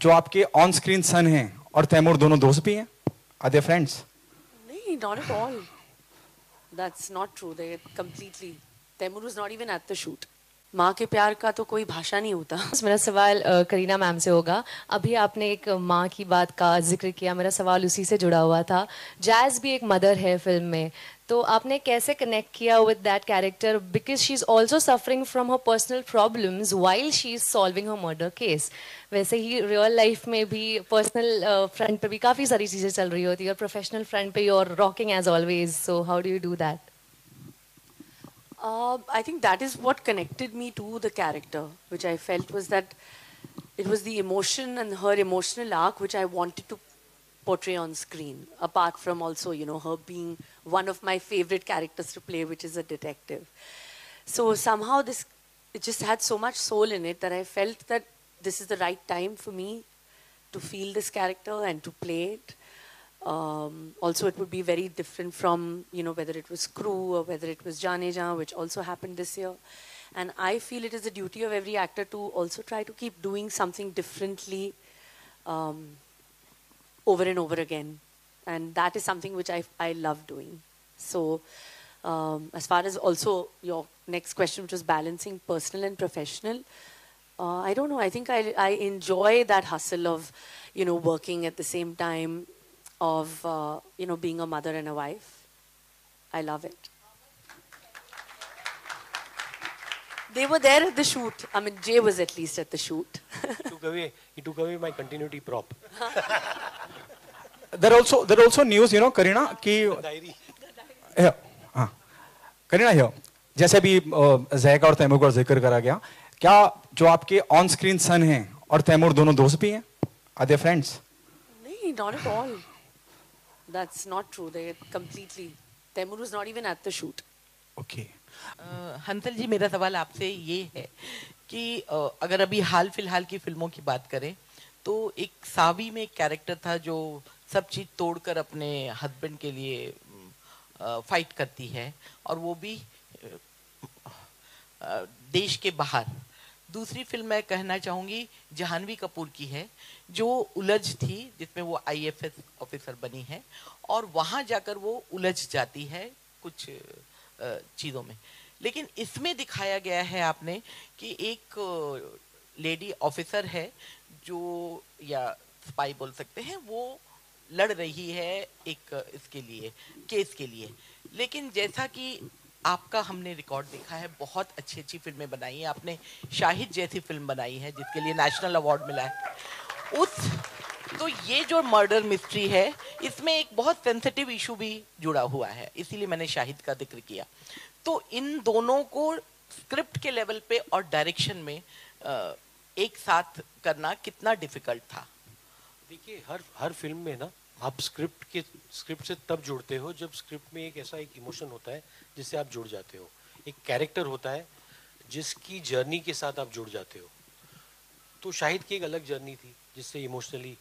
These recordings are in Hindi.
जो आपके ऑन स्क्रीन सन हैं और तैमूर दोनों दोस्त भी हैं? Are they friends? नहीं, not at all. That's not true. They completely. Taimur was not even at the shoot. माँ के प्यार का तो कोई भाषा नहीं होता. मेरा सवाल करीना मैम से होगा. अभी आपने एक माँ की बात का जिक्र किया, मेरा सवाल उसी से जुड़ा हुआ था. जैज़ भी एक मदर है फिल्म में, तो आपने कैसे कनेक्ट किया with that character, because she is also suffering from her personal problems while she is solving her murder case. वैसे ही रियल लाइफ में भी पर्सनल फ्रंट पे भी काफ़ी सारी चीज़ें चल रही होती है, और प्रोफेशनल फ्रंट पे और rocking as always. So how do you do that? I think that is what connected me to the character, which I felt was that it was the emotion and her emotional arc which I wanted to portray on screen, apart from also, you know, her being one of my favorite characters to play, which is a detective. So somehow it just had so much soul in it that I felt that this is the right time for me to feel this character and to play it. Also, it would be very different from, you know, whether it was Crew or whether it was Jaane Jaan, which also happened this year. And I feel it is the duty of every actor to also try to keep doing something differently over and over again. And that is something which I love doing. So as far as also your next question, which was balancing personal and professional, I don't know. I think I enjoy that hustle of, you know, working at the same time, of, you know, being a mother and a wife. I love it. They were there at the shoot. I mean, Jay was at least at the shoot. He took away my continuity prop. There also news, you know, Kareena, कि here, हाँ, Kareena here. जैसे भी ज़ैक और तैमूर का जिक्र करा गया, क्या जो आपके ऑन स्क्रीन सन हैं और तैमूर दोनों दोस्त भी हैं? Are they friends? नहीं, not at all. That's not true. They completely. Taimur was not even at the shoot. Okay. Hansal जी, मेरा सवाल आपसे ये है कि अगर अभी हाल फिलहाल की फिल्मों की बात करें तो एक सावी में एक कैरेक्टर था जो सब चीज तोड़कर अपने हस्बैंड के लिए फाइट करती है, और वो भी देश के बाहर. दूसरी फिल्म मैं कहना चाहूंगी जहानवी कपूर की है, जो उलझ थी, जिसमें वो आईएफएस ऑफिसर बनी है और वहां जाकर वो उलझ जाती है कुछ चीजों में. लेकिन इसमें दिखाया गया है आपने कि एक लेडी ऑफिसर है जो, या स्पाई बोल सकते हैं, वो लड़ रही है एक इसके लिए, केस के लिए. लेकिन जैसा कि आपका हमने रिकॉर्ड देखा है, बहुत अच्छी अच्छी फिल्में बनाई हैं आपने. शाहिद जैसी फिल्म बनाई है जिसके लिए नेशनल अवार्ड मिला है. तो ये जो मर्डर मिस्ट्री है, इसमें एक बहुत सेंसिटिव इशू भी जुड़ा हुआ है, इसीलिए मैंने शाहिद का जिक्र किया. तो इन दोनों को स्क्रिप्ट के लेवल पे और डायरेक्शन में एक साथ करना कितना डिफिकल्ट था? देखिए, हर फिल्म में ना आप स्क्रिप्ट से तब जुड़ते हो जब स्क्रिप्ट में एक ऐसा एक इमोशन होता है जिससे आप जुड़ जाते हो. एक कैरेक्टर होता है जिसकी जर्नी के साथ आप जुड़ जाते हो. तो शाहिद की एक अलग जर्नी थी जिससे इमोशनली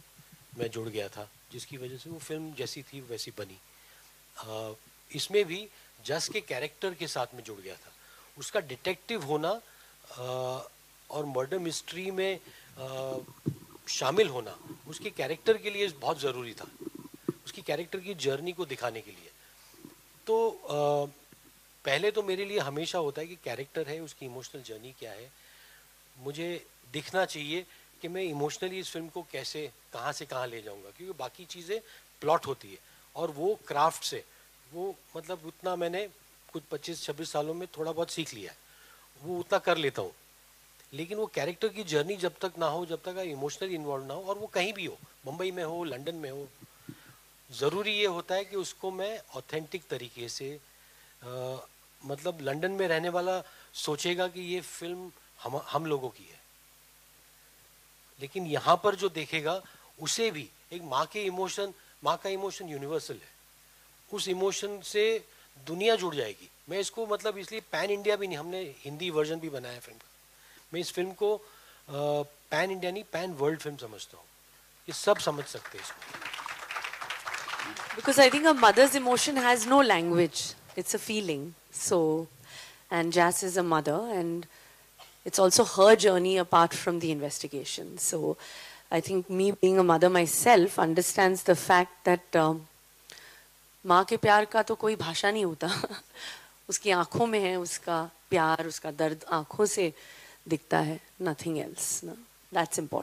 मैं जुड़ गया था, जिसकी वजह से वो फिल्म जैसी थी वैसी बनी. इसमें भी जस के कैरेक्टर के साथ में जुड़ गया था. उसका डिटेक्टिव होना और मर्डर मिस्ट्री में शामिल होना उसके कैरेक्टर के लिए बहुत ज़रूरी था, उसकी कैरेक्टर की जर्नी को दिखाने के लिए. तो पहले तो मेरे लिए हमेशा होता है कि कैरेक्टर है, उसकी इमोशनल जर्नी क्या है, मुझे दिखना चाहिए कि मैं इमोशनली इस फिल्म को कैसे कहाँ से कहाँ ले जाऊँगा, क्योंकि बाकी चीज़ें प्लॉट होती है और वो क्राफ्ट से वो मतलब उतना मैंने कुछ 25-26 सालों में थोड़ा बहुत सीख लिया है, वो उतना कर लेता हूँ. लेकिन वो कैरेक्टर की जर्नी जब तक ना हो, जब तक इमोशनली इन्वॉल्व ना हो, और वो कहीं भी हो, मुंबई में हो, लंदन में हो, ज़रूरी ये होता है कि उसको मैं ऑथेंटिक तरीके से मतलब लंदन में रहने वाला सोचेगा कि ये फिल्म हम लोगों की है, लेकिन यहाँ पर जो देखेगा उसे भी एक माँ का इमोशन यूनिवर्सल है. उस इमोशन से दुनिया जुड़ जाएगी. मैं इसको मतलब इसलिए पैन इंडिया भी नहीं, हमने हिंदी वर्जन भी बनाया फिल्म का. मैं इस फिल्म को पैन इंडिया नहीं, पैन वर्ल्ड फिल्म समझता हूँ. ये सब समझ सकते हैं इसको. Because I think a mother's emotion has no language. It's a feeling. So, and Jazz is a mother, and it's also her journey apart from the investigation. So, I think me being a mother myself understands the fact that माँ के प्यार का तो कोई भाषा नहीं होता उसकी आंखों में है उसका प्यार उसका दर्द आंखों से दिखता है nothing else. No? That's important.